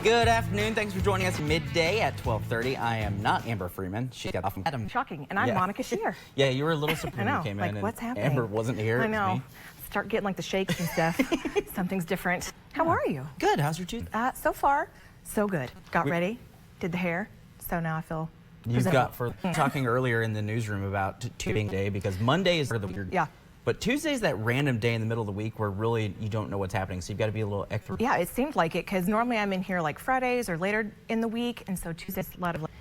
Good afternoon. Thanks for joining us midday at 12:30. I am not Amber Freeman. She got off from Adam. Shocking. And I'm Monica Shearer. Yeah, you were a little surprised when you came in. What's happening? Amber wasn't here. I know. Me. Start getting like the shakes and stuff. Something's different. How are you? Good. How's your tooth? So far, so good. Got ready, did the hair, so now I feel You've got, for talking earlier in the newsroom about Tuesday day, because Monday is the weird. Yeah. But Tuesday's that random day in the middle of the week where really you don't know what's happening, so you've got to be a little extra. Yeah, it seemed like it, because normally I'm in here like Fridays or later in the week, and so Tuesday's a lot of like,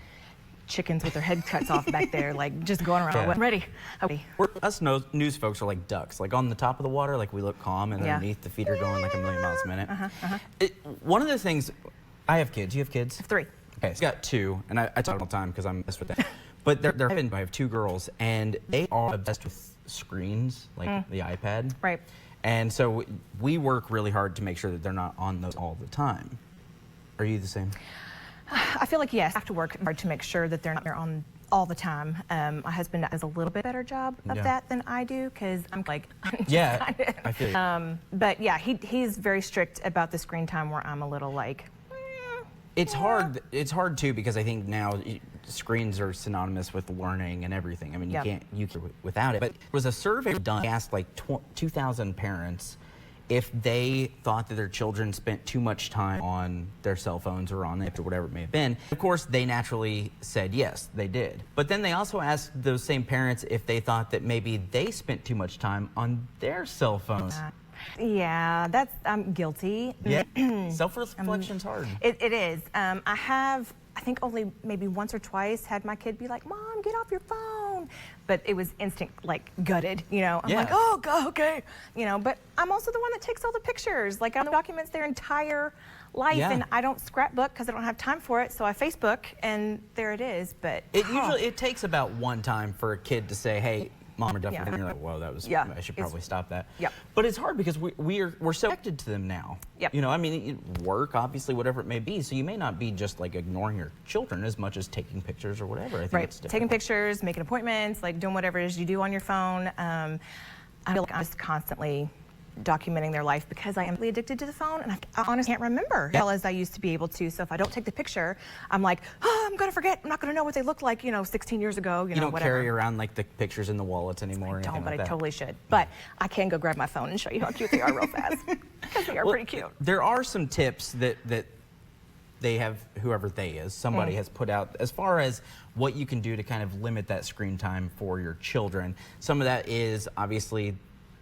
chickens with their head cuts off back there, like just going around. Yeah. I'm ready. Okay. Us news folks are like ducks, like on the top of the water, like we look calm, and underneath the feet are going like a million miles a minute. One of the things, I have kids. You have kids? 3. Okay, so I got 2, and I talk all the time because I'm obsessed with them. But I have 2 girls, and they are obsessed with screens, like the iPad. Right. And so we work really hard to make sure that they're not on those all the time. Are you the same? I feel like, yes, I have to work hard to make sure that they're not on all the time. My husband does a little bit better job of that than I do, because I'm like, yeah, I feel you. But yeah, he's very strict about the screen time, where I'm a little like, It's hard. It's hard too, because I think now screens are synonymous with learning and everything. I mean, you can't without it. But there was a survey done. They asked like 2,000 parents if they thought that their children spent too much time on their cell phones or on it or whatever it may have been. Of course, they naturally said yes, they did. But then they also asked those same parents if they thought that maybe they spent too much time on their cell phones. Yeah, I'm guilty. Yeah, self-reflection's hard. It is. I think only maybe once or twice had my kid be like, "Mom, get off your phone," but it was instant, like gutted. You know, I'm like, "Oh, okay," you know. But I'm also the one that takes all the pictures. Like, documents their entire life, and I don't scrapbook because I don't have time for it. So I Facebook, and there it is. But it takes about one time for a kid to say, "Hey, Mom or Dad," and you're like, "Whoa, that was. I should probably stop that." Yep. But it's hard because we're so connected to them now. Yep. You know, I mean, work, obviously, whatever it may be. So you may not be just like ignoring your children as much as taking pictures or whatever. I think it's different. Taking pictures, making appointments, like doing whatever it is you do on your phone. I feel like I'm just constantly documenting their life because I am really addicted to the phone, and I honestly can't remember as well as I used to be able to. So if I don't take the picture, I'm like, oh, I'm gonna forget. I'm not gonna know what they looked like, 16 years ago. You know, don't carry around like the pictures in the wallets anymore. I don't, but I totally should. But I can go grab my phone and show you how cute they are real fast, because they are pretty cute. There are some tips that they have, whoever they is, somebody has put out as far as what you can do to kind of limit that screen time for your children. Some of that is obviously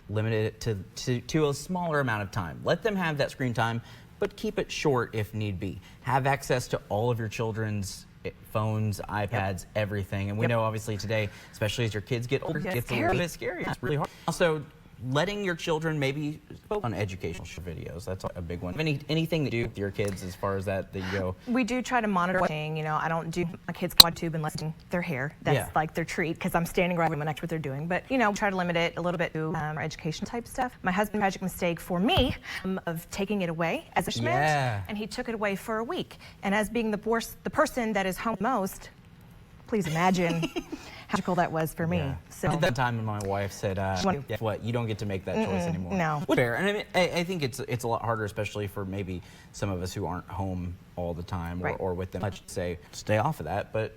limited it to a smaller amount of time. Let them have that screen time, but keep it short if need be. Have access to all of your children's phones, iPads, everything. And we know obviously today, especially as your kids get older, it's a little bit scary. It's really hard. Also, letting your children maybe focus on educational videos. That's a big one. Anything to do with your kids as far as that you go? We do try to monitor everything. I don't do my kids quad tube unless their hair. That's like their treat, because I'm standing right next to what they're doing. But try to limit it a little bit to education type stuff. My husband's magic mistake for me of taking it away as a schmidt, and he took it away for a week. And as being the person that is home most, please imagine how magical that was for me. So at that time, my wife said, "What? You don't get to make that choice anymore." No. Fair. And I mean, I think it's a lot harder, especially for maybe some of us who aren't home all the time or with them. I'd say stay off of that, but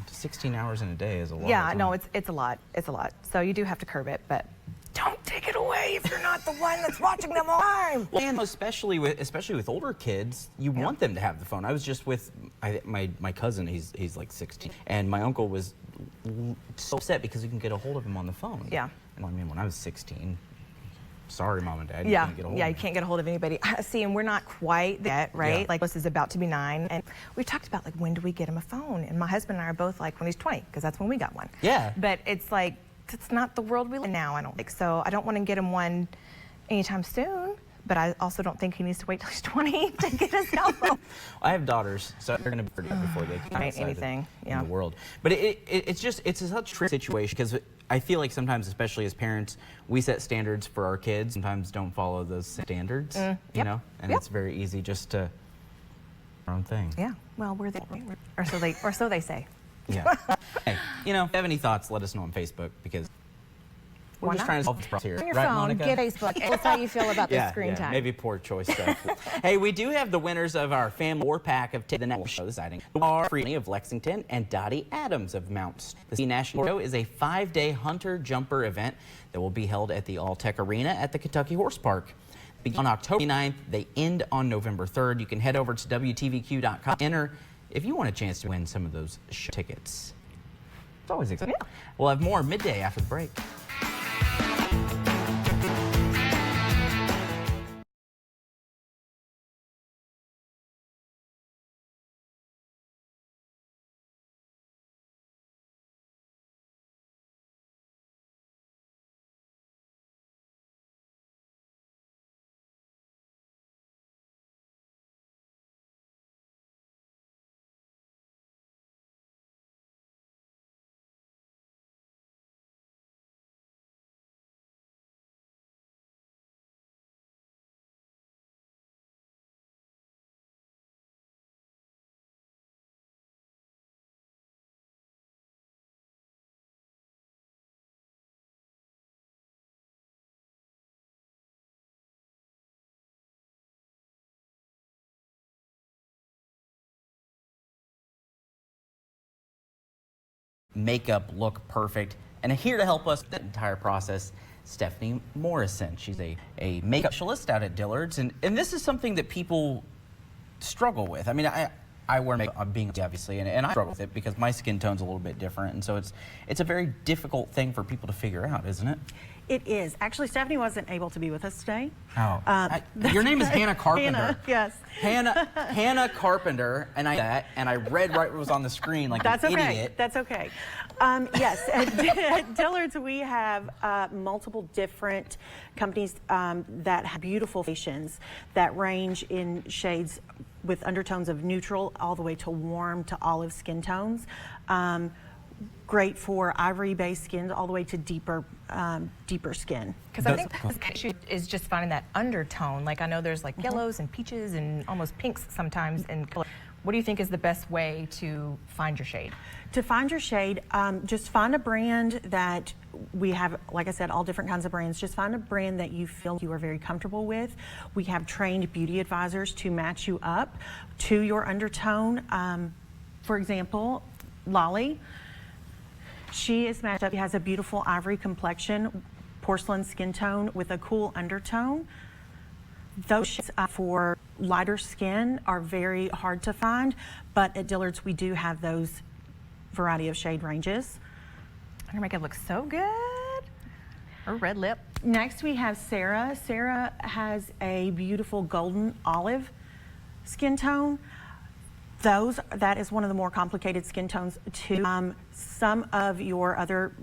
16 hours in a day is a lot. Yeah, no, it's a lot. It's a lot. So you do have to curb it, but don't take it away if you're not the one that's watching them all the time. Well, and especially with older kids, you want them to have the phone. I was just with my cousin. He's like 16, and my uncle was so upset because you can get a hold of him on the phone. Yeah. And I mean, when I was 16, sorry, Mom and Dad, you can't get a hold of me. You can't get a hold of anybody. See, and we're not quite that, right? Yeah. Like, this is about to be 9, and we've talked about, like, when do we get him a phone? And my husband and I are both like, when he's 20, because that's when we got one. Yeah. But it's like, it's not the world we live in now, I don't think. So I don't want to get him one anytime soon, but I also don't think he needs to wait till he's 20 to get his cell phone. I have daughters, so they're going to be pretty before they can anything in the world. But it's such a tricky situation, because I feel like sometimes, especially as parents, we set standards for our kids, sometimes don't follow those standards, you know, and it's very easy just to our own thing. Yeah, well, or so they say. Yeah. Hey, if you have any thoughts, let us know on Facebook, because We're just trying to solve this problem here. On your right, phone, Monica? get Facebook. Tell us how you feel about the screen time. Maybe poor choice stuff. Hey, we do have the winners of our family 4-pack of the National Show deciding are Freely of Lexington and Dottie Adams of Mounts. The National Show is a 5-day hunter jumper event that will be held at the All-Tech Arena at the Kentucky Horse Park. Begin on October 9th, they end on November 3rd. You can head over to WTVQ.com. Enter if you want a chance to win some of those show tickets. It's always exciting. Yeah. We'll have more midday after the break. Makeup look perfect. And here to help us the entire process, Stephanie Morrison. She's a makeup specialist out at Dillard's, and this is something that people struggle with. I mean, I wear makeup, I'm being obviously, and I struggle with it because my skin tone's a little bit different, and so it's a very difficult thing for people to figure out, isn't it? It is. Actually, Stephanie wasn't able to be with us today. Oh, your name is Hannah Carpenter. Hannah, yes. Hannah Carpenter, and I read right what was on the screen like That's an okay. idiot. That's okay. Yes, at Dillard's we have multiple different companies that have beautiful foundations that range in shades with undertones of neutral all the way to warm to olive skin tones. Great for ivory-based skins all the way to deeper skin. Because I think the issue is just finding that undertone. Like I know there's like yellows and peaches and almost pinks sometimes in color. What do you think is the best way to find your shade? To find your shade, just find a brand that we have, like I said, all different kinds of brands. Just find a brand that you feel you are very comfortable with. We have trained beauty advisors to match you up to your undertone. For example, Lolly, she is matched up. She has a beautiful ivory complexion, porcelain skin tone with a cool undertone. Those shades for lighter skin are very hard to find, but at Dillard's we do have those variety of shade ranges. Her makeup looks so good. Her red lip. Next we have Sarah. Sarah has a beautiful golden olive skin tone. That is one of the more complicated skin tones too. Some of your other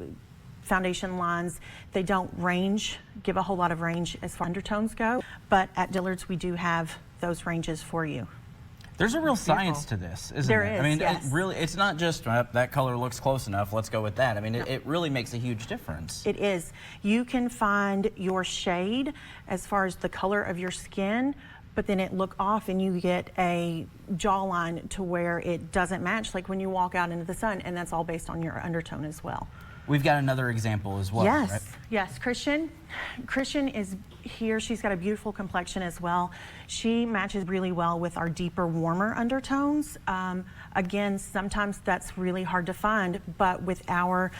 foundation lines, they don't give a whole lot of range as far as undertones go, but at Dillard's we do have those ranges for you. There's a real science to this, isn't there there? Is, I mean, yes. it's not just that color looks close enough, let's go with that. I mean, it really makes a huge difference. It is. You can find your shade as far as the color of your skin, but then it look off and you get a jawline to where it doesn't match, like when you walk out into the sun, and that's all based on your undertone as well. We've got another example as well, Yes, right? yes. Christian is here. She's got a beautiful complexion as well. She matches really well with our deeper, warmer undertones. Again, sometimes that's really hard to find, but with our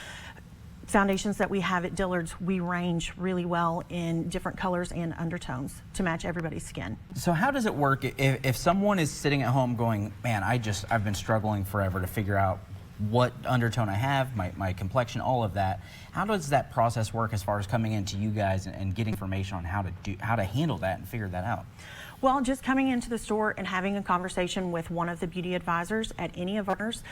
foundations that we have at Dillard's, we range really well in different colors and undertones to match everybody's skin. So how does it work if someone is sitting at home going, man, I've been struggling forever to figure out what undertone I have, my complexion, all of that. How does that process work as far as coming into you guys and getting information on how to handle that and figure that out? Well, just coming into the store and having a conversation with one of the beauty advisors at any of ours,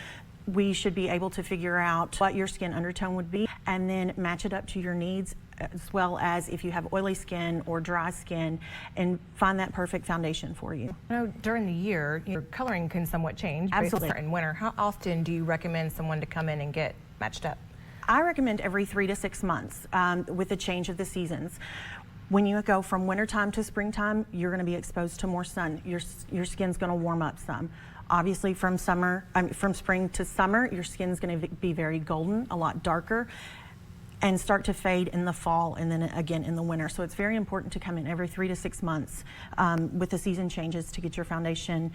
we should be able to figure out what your skin undertone would be and then match it up to your needs, as well as if you have oily skin or dry skin, and find that perfect foundation for you. You know, during the year, your coloring can somewhat change. Absolutely. In winter, how often do you recommend someone to come in and get matched up? I recommend every 3 to 6 months with the change of the seasons. When you go from wintertime to springtime, you're going to be exposed to more sun. Your skin's going to warm up some. Obviously, from spring to summer, your skin's going to be very golden, a lot darker. and start to fade in the fall and then again in the winter. So it's very important to come in every 3 to 6 months with the season changes to get your foundation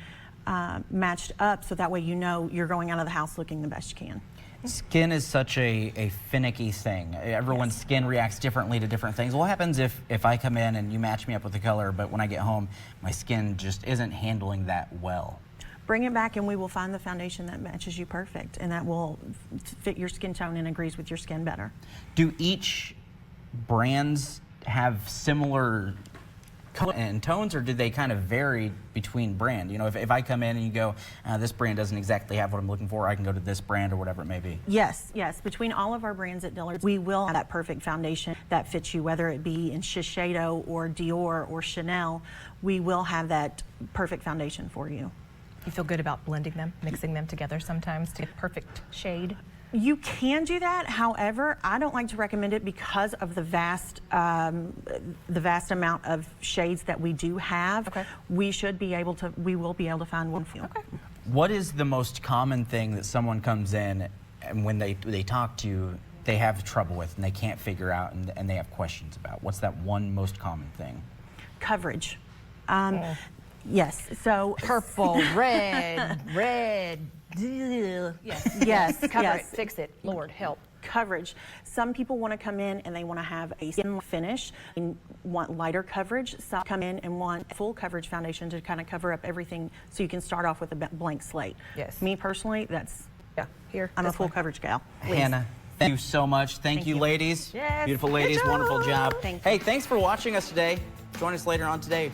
matched up, so that way you know you're going out of the house looking the best you can. Skin is such a finicky thing. Everyone's skin reacts differently to different things. What happens if I come in and you match me up with the color, but when I get home, my skin just isn't handling that well? Bring it back and we will find the foundation that matches you perfect and that will fit your skin tone and agrees with your skin better. Do each brands have similar color and tones, or do they kind of vary between brand? You know, if I come in and you go, this brand doesn't exactly have what I'm looking for, I can go to this brand or whatever it may be. Yes, yes. Between all of our brands at Dillard's, we will have that perfect foundation that fits you, whether it be in Shiseido or Dior or Chanel. We will have that perfect foundation for you. You feel good about blending them, mixing them together sometimes to get perfect shade? You can do that. However, I don't like to recommend it because of the vast amount of shades that we do have. Okay. We will be able to find one for you. Okay. What is the most common thing that someone comes in and when they talk to you, they have trouble with and they can't figure out and they have questions about? What's that one most common thing? Coverage. Yes. So Purple, red, red. Yes. yes. Cover yes. it, fix it. Lord, help. Coverage. Some people want to come in and they want to have a skin finish and want lighter coverage. Some come in and want full coverage foundation to kind of cover up everything so you can start off with a blank slate. Yes. Me personally, I'm a full coverage gal. Please. Hannah, thank you so much. Thank you, ladies. Yes. Beautiful Good ladies, job. wonderful job. Thank you. Hey, thanks for watching us today. Join us later on today.